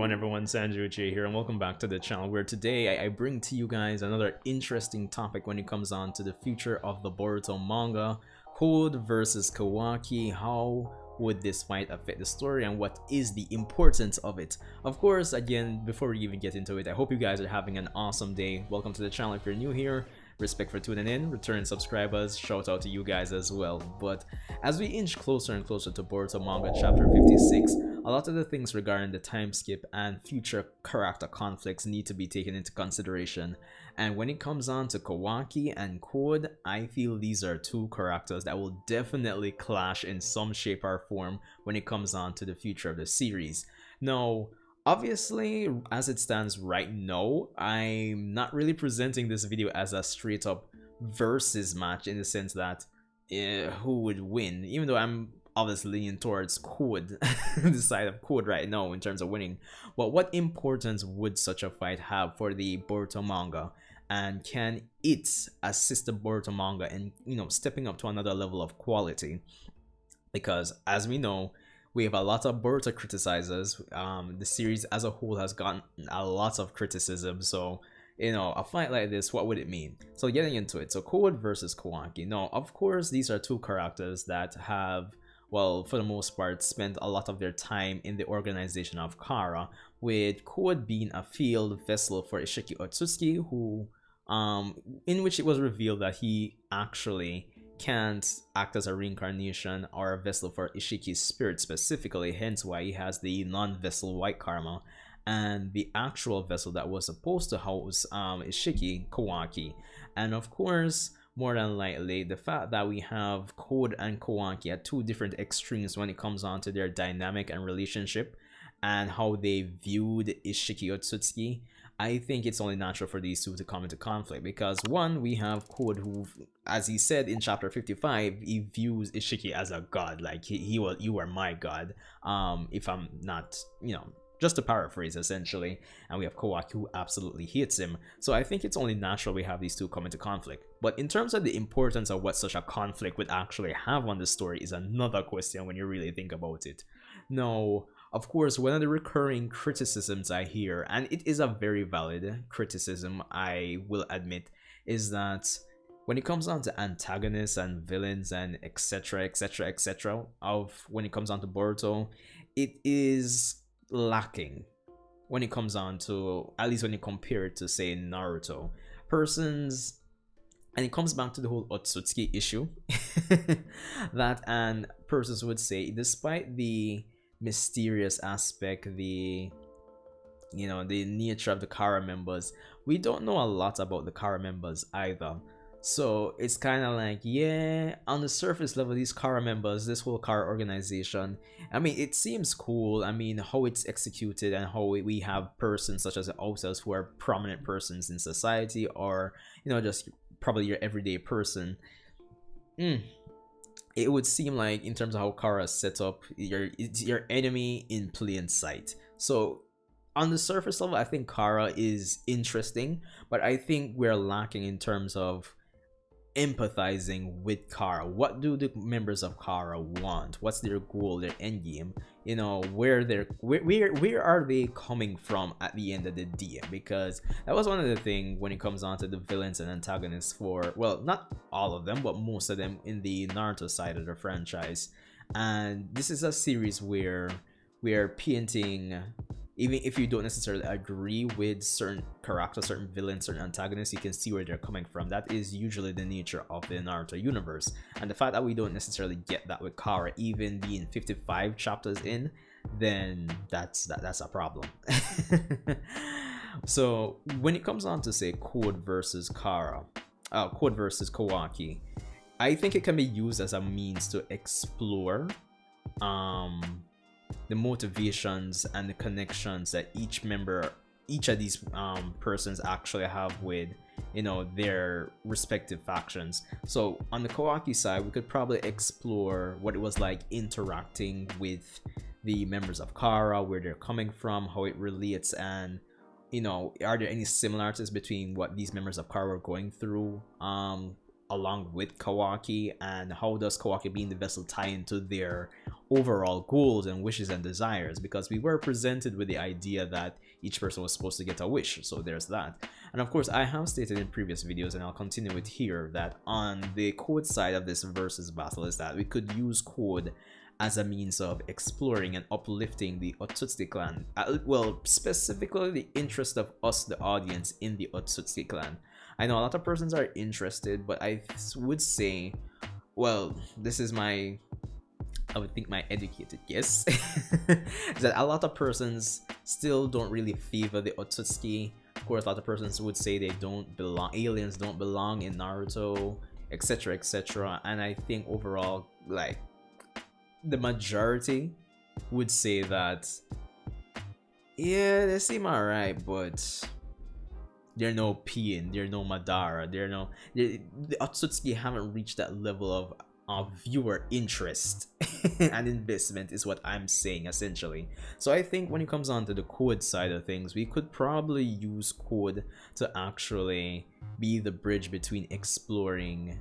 going everyone, Sanjae here, and welcome back to the channel where today I bring to you guys another interesting topic when it comes on to the future of the Boruto manga. Code versus Kawaki, how would this fight affect the story and what is the importance of it? Of course, again, before we even get into it, I hope you guys are having an awesome day. Welcome to the channel if you're new here. Respect for tuning in, returning subscribers, shout out to you guys as well. But as we inch closer and closer to Boruto manga chapter 56, a lot of the things regarding the time skip and future character conflicts need to be taken into consideration. And when it comes on to Kawaki and Code, I feel these are two characters that will definitely clash in some shape or form when it comes on to the future of the series. Now, obviously, as it stands right now, I'm not really presenting this video as a straight up versus match in the sense that who would win, even though I'm obviously leaning towards Code, the side of Code right now in terms of winning. But what importance would such a fight have for the Boruto manga? And can it assist the Boruto manga in, stepping up to another level of quality? Because as we know, we have a lot of Boruto criticizers. The series as a whole has gotten a lot of criticism. So, a fight like this, what would it mean? So getting into it, so Code versus Kawaki. Now, of course, these are two characters that have, well, for the most part, spent a lot of their time in the organization of Kara, with Code being a field vessel for Isshiki Otsutsuki, who, in which it was revealed that he actually can't act as a reincarnation or a vessel for Ishiki's spirit specifically, hence why he has the non-vessel white karma, and the actual vessel that was supposed to house Isshiki, Kawaki. And of course, more than likely, the fact that we have Code and Kawaki at two different extremes when it comes on to their dynamic and relationship and how they viewed Isshiki Otsutsuki, I think it's only natural for these two to come into conflict, because one, we have Code who, as he said in chapter 55, he views Isshiki as a god, like you are my god, if I'm not, just to paraphrase essentially. And we have Kawaki who absolutely hates him. So I think it's only natural we have these two come into conflict. But in terms of the importance of what such a conflict would actually have on the story is another question when you really think about it. Now, of course, one of the recurring criticisms I hear, and it is a very valid criticism, I will admit, is that when it comes down to antagonists and villains and etc, etc, etc, of when it comes down to Boruto, it is lacking when it comes on to, at least when you compare it to, say, Naruto. Persons, and it comes back to the whole Otsutsuki issue, that, and persons would say, despite the mysterious aspect, the nature of the Kara members, we don't know a lot about the Kara members either. So it's kind of like, yeah, on the surface level, these Kara members, this whole Kara organization, I mean, it seems cool. I mean, how it's executed and how we have persons such as the outsiders who are prominent persons in society, or just probably your everyday person. It would seem like, in terms of how Kara is set up, it's your enemy in plain sight. So on the surface level, I think Kara is interesting, but I think we're lacking in terms of empathizing with Kara. What do the members of Kara want? What's their goal, their end game? Where are they coming from at the end of the day? Because that was one of the things when it comes on to the villains and antagonists for, well, not all of them, but most of them in the Naruto side of the franchise. And this is a series where we are painting, even if you don't necessarily agree with certain characters, certain villains, certain antagonists, you can see where they're coming from. That is usually the nature of the Naruto universe. And the fact that we don't necessarily get that with Kara, even being 55 chapters in, then that's a problem. So when it comes on to, say, Code versus Kawaki, I think it can be used as a means to explore the motivations and the connections that each of these persons actually have with their respective factions. So on the Kawaki side, we could probably explore what it was like interacting with the members of Kara, where they're coming from, how it relates, and are there any similarities between what these members of Kara were going through along with Kawaki, and how does Kawaki being the vessel tie into their overall goals and wishes and desires, because we were presented with the idea that each person was supposed to get a wish, so there's that. And of course, I have stated in previous videos, and I'll continue it here, that on the code side of this versus battle is that we could use code as a means of exploring and uplifting the Otsutsuki clan, well, specifically the interest of us, the audience, in the Otsutsuki clan. I know a lot of persons are interested, but I would say, well, this is my, I would think, my educated guess, is that a lot of persons still don't really favor the Otsutsuki. Of course, a lot of persons would say they don't belong, aliens don't belong in Naruto, etc, etc. And I think overall, like, the majority would say that, yeah, they seem alright, but they're no Pain, they're no Madara, the Otsutsuki haven't reached that level of viewer interest and investment, is what I'm saying essentially. So I think when it comes on to the code side of things, we could probably use code to actually be the bridge between exploring,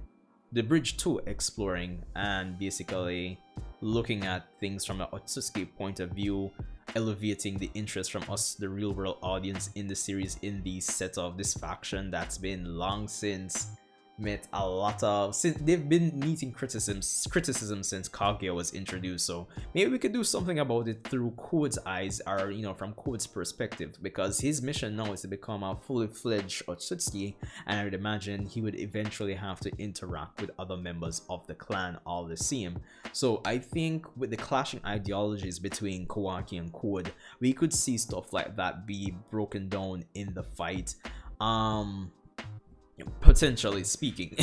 the bridge to exploring, and basically looking at things from an Otsutsuki point of view, elevating the interest from us, the real world audience, in the series, in the set of this faction that's been long since met a lot of, since they've been meeting criticism since Kaguya was introduced. So maybe we could do something about it through Code's eyes, or you know, from Code's perspective, because his mission now is to become a fully fledged Otsutsuki, and I would imagine he would eventually have to interact with other members of the clan all the same. So I think with the clashing ideologies between Kawaki and Code, we could see stuff like that be broken down in the fight, potentially speaking.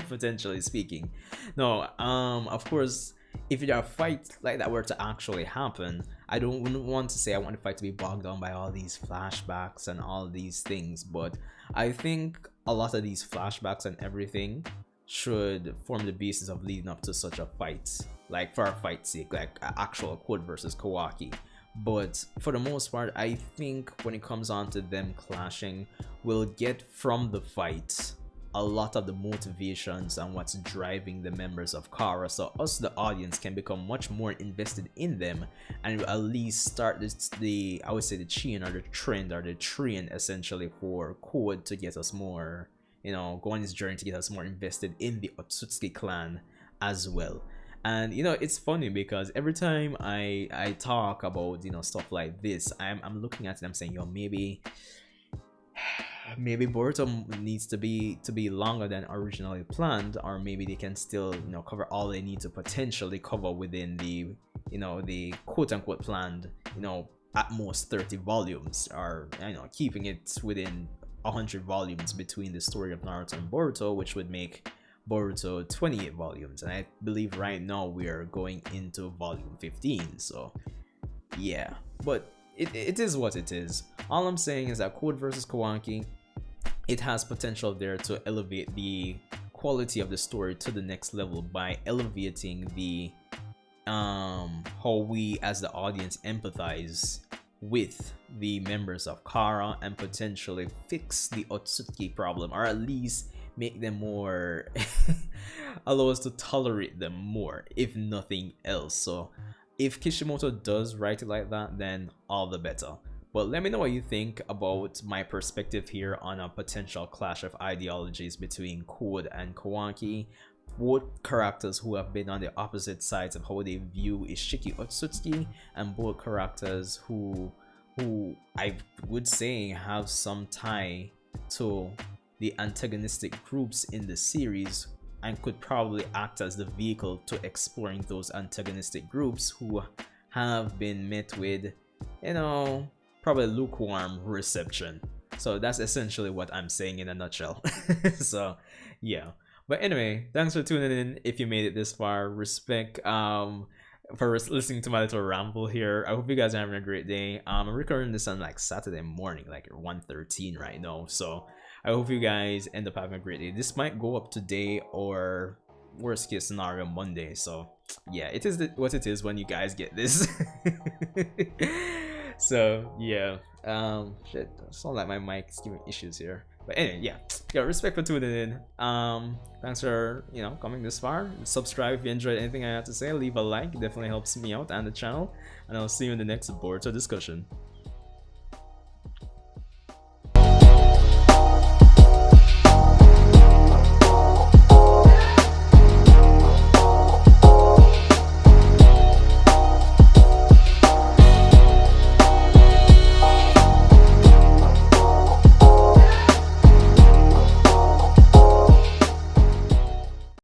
Potentially speaking. No, of course, if a fight like that were to actually happen, wouldn't want to say I want the fight to be bogged down by all these flashbacks and all these things, but I think a lot of these flashbacks and everything should form the basis of leading up to such a fight, like for a fight's sake, like actual Code versus Kawaki. But for the most part, I think when it comes on to them clashing, we'll get from the fight a lot of the motivations and what's driving the members of Kara, so us, the audience, can become much more invested in them, and at least start the I would say the chain, or the trend, or the train essentially, for Code to get us more, you know, go on this journey to get us more invested in the Otsutsuki clan as well. And you know, it's funny because every time I talk about, you know, stuff like this, I'm looking at it, I'm saying, yo, maybe Boruto needs to be longer than originally planned, or maybe they can still, you know, cover all they need to potentially cover within the, you know, the quote-unquote planned, you know, at most 30 volumes, or you know, keeping it within 100 volumes between the story of Naruto and Boruto, which would make Boruto 28 volumes, and I believe right now we are going into volume 15. So yeah, but it is what it is. All I'm saying is that Code versus Kawaki, it has potential there to elevate the quality of the story to the next level by elevating the how we as the audience empathize with the members of Kara, and potentially fix the Otsutsuki problem, or at least make them more allow us to tolerate them more, if nothing else. So if Kishimoto does write it like that, then all the better. But let me know what you think about my perspective here on a potential clash of ideologies between Code and Kawaki, both characters who have been on the opposite sides of how they view Isshiki Otsutsuki, and both characters who I would say have some tie to the antagonistic groups in the series, and could probably act as the vehicle to exploring those antagonistic groups who have been met with, you know, probably lukewarm reception. So that's essentially what I'm saying in a nutshell. So yeah, but anyway, thanks for tuning in. If you made it this far, respect for listening to my little ramble here. I hope you guys are having a great day. I'm recording this on like Saturday morning, like 1:13 right now, so I hope you guys end up having a great day. This might go up today, or worst case scenario Monday. So yeah, it is what it is when you guys get this. So yeah, shit, it's not like my mic's giving issues here. But anyway, yeah, respect for tuning in. Thanks for coming this far. Subscribe if you enjoyed anything I had to say. Leave a like, it definitely helps me out and the channel. And I'll see you in the next Boruto discussion.